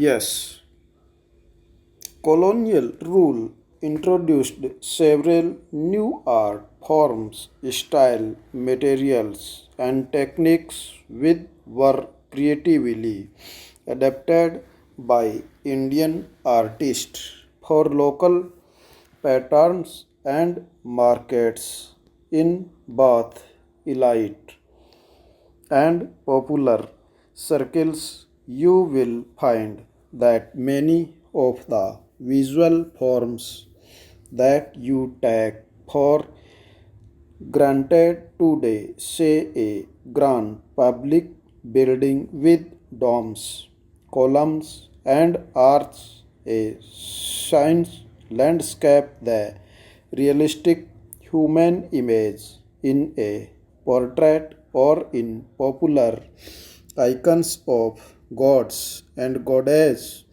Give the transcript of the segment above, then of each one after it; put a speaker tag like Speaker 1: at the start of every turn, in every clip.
Speaker 1: Yes, colonial rule introduced several new art forms, style, materials, and techniques which were creatively adapted by Indian artists for local patterns and markets in both elite and popular circles, you will find that many of the visual forms that you take for granted today, say a grand public building with domes, columns, and arches, a science landscape, the realistic human image in a portrait or in popular icons of gods and goddesses,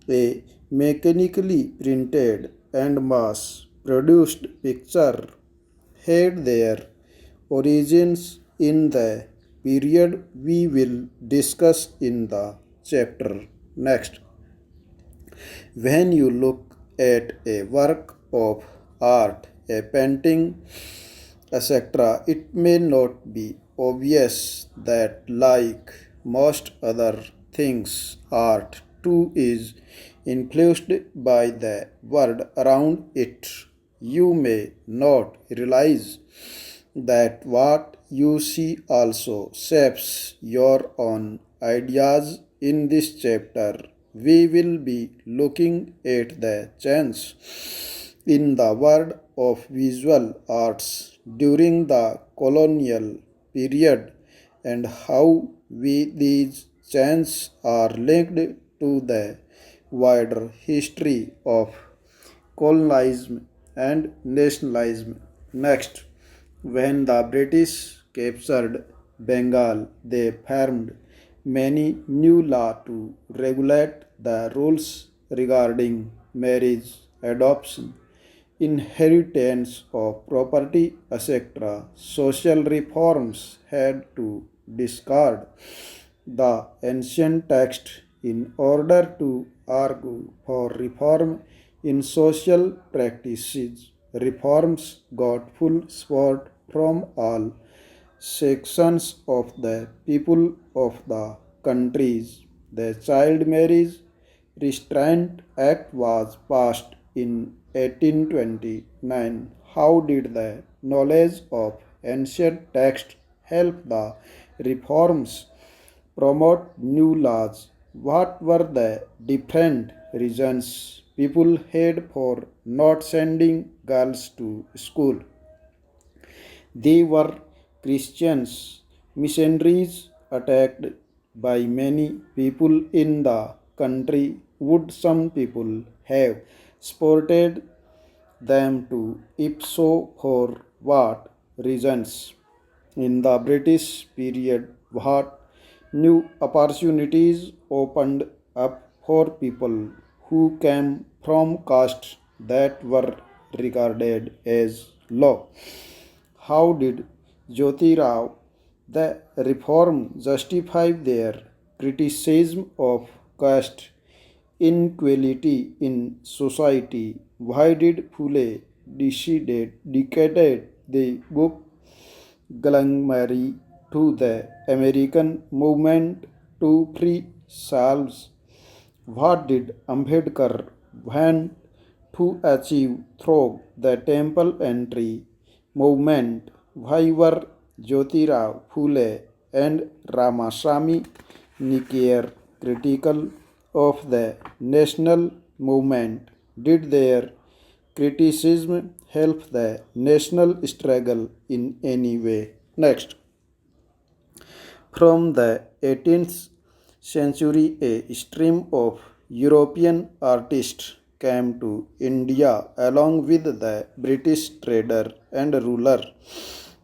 Speaker 1: a mechanically printed and mass produced picture had their origins in the period we will discuss in the chapter next. When you look at a work of art, a painting, etc., it may not be obvious that, like most other things, art too is influenced by the world around it. You may not realize that what you see also shapes your own ideas. In this chapter, we will be looking at the change in the world of visual arts during the colonial period and how these changes are linked to the wider history of colonialism and nationalism. Next, when the British captured Bengal, they framed many new laws to regulate the rules regarding marriage, adoption, inheritance of property, etc. Social reforms had to discard the ancient text in order to argue for reform in social practices. Reforms got full support from all sections of the people of the countries. The Child Marriage Restraint Act was passed in 1829. How did the knowledge of ancient texts help the reforms promote new laws? What were the different reasons people had for not sending girls to school? They were Christians, missionaries attacked by many people in the country. Would some people have supported them too? If so, for what reasons? In the British period, what new opportunities opened up for people who came from castes that were regarded as low? How did Jyoti Rao the reform justify their criticism of caste inequality in society? Why did Phule dedicated the book Galangmari to the American movement to free slaves? What did Ambedkar want to achieve through the temple entry movement? Why were Jyotirao Phule and Ramaswamy Nikayar critical of the national movement? Did their criticism help the national struggle in any way? Next, from the 18th century, a stream of European artists came to India along with the British trader and ruler.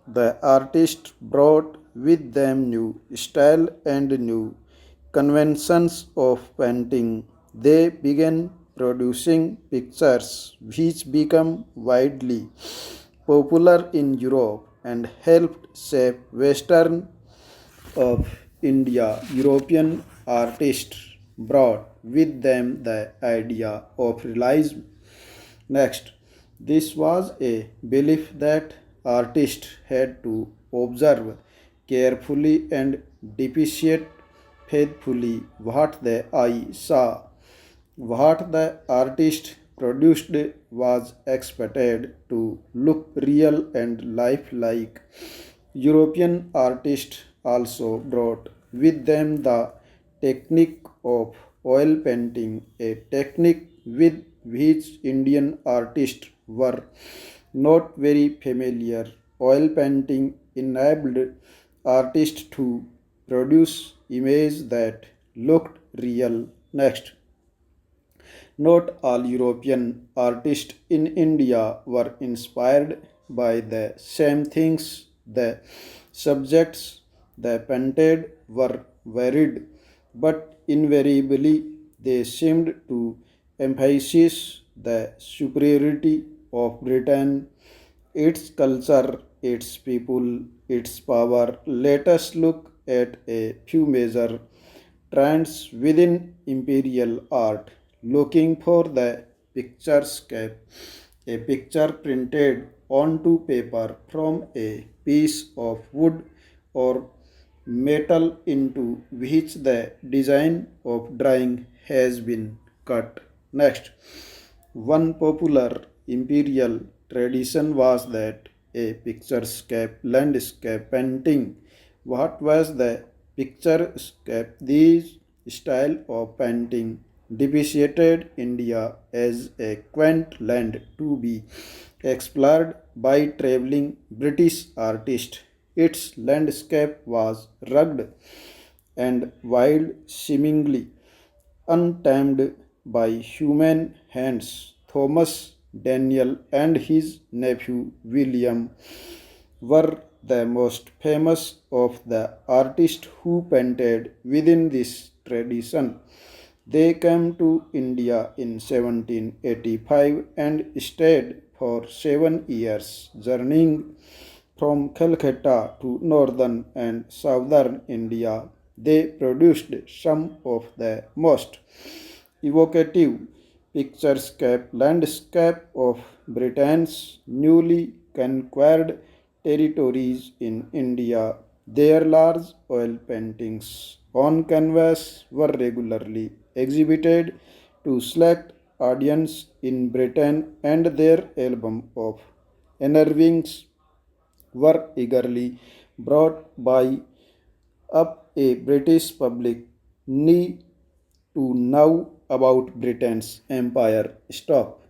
Speaker 1: The artists brought with them new style and new conventions of painting. They began producing pictures which became widely popular in Europe and helped shape Western of India European artists. brought with them the idea of realism. Next, this was a belief that artists had to observe carefully and depict faithfully what the eye saw. What the artist produced was expected to look real and lifelike. European artists also brought with them the technique of oil painting, a technique with which Indian artists were not very familiar. Oil painting enabled artists to produce images that looked real. Next, not all European artists in India were inspired by the same things. The subjects they painted were varied, but invariably they seemed to emphasize the superiority of Britain, its culture, its people, its power. Let us look at a few major trends within imperial art, looking for the picturesque, a picture printed onto paper from a piece of wood or metal into which the design of drawing has been cut. Next, one popular imperial tradition was that a picturesque landscape painting. What was the picturesque? This style of painting depicted India as a quaint land to be explored by traveling British artists. Its landscape was rugged and wild, seemingly untamed by human hands. Thomas Daniel and his nephew William were the most famous of the artists who painted within this tradition. They came to India in 1785 and stayed for 7 years, journeying from Calcutta to northern and southern India. They produced some of the most evocative picturesque landscape of Britain's newly conquered territories in India. Their large oil paintings on canvas were regularly exhibited to select audience in Britain, and their album of engravings were eagerly brought by up a British public need to know about Britain's empire. Stop.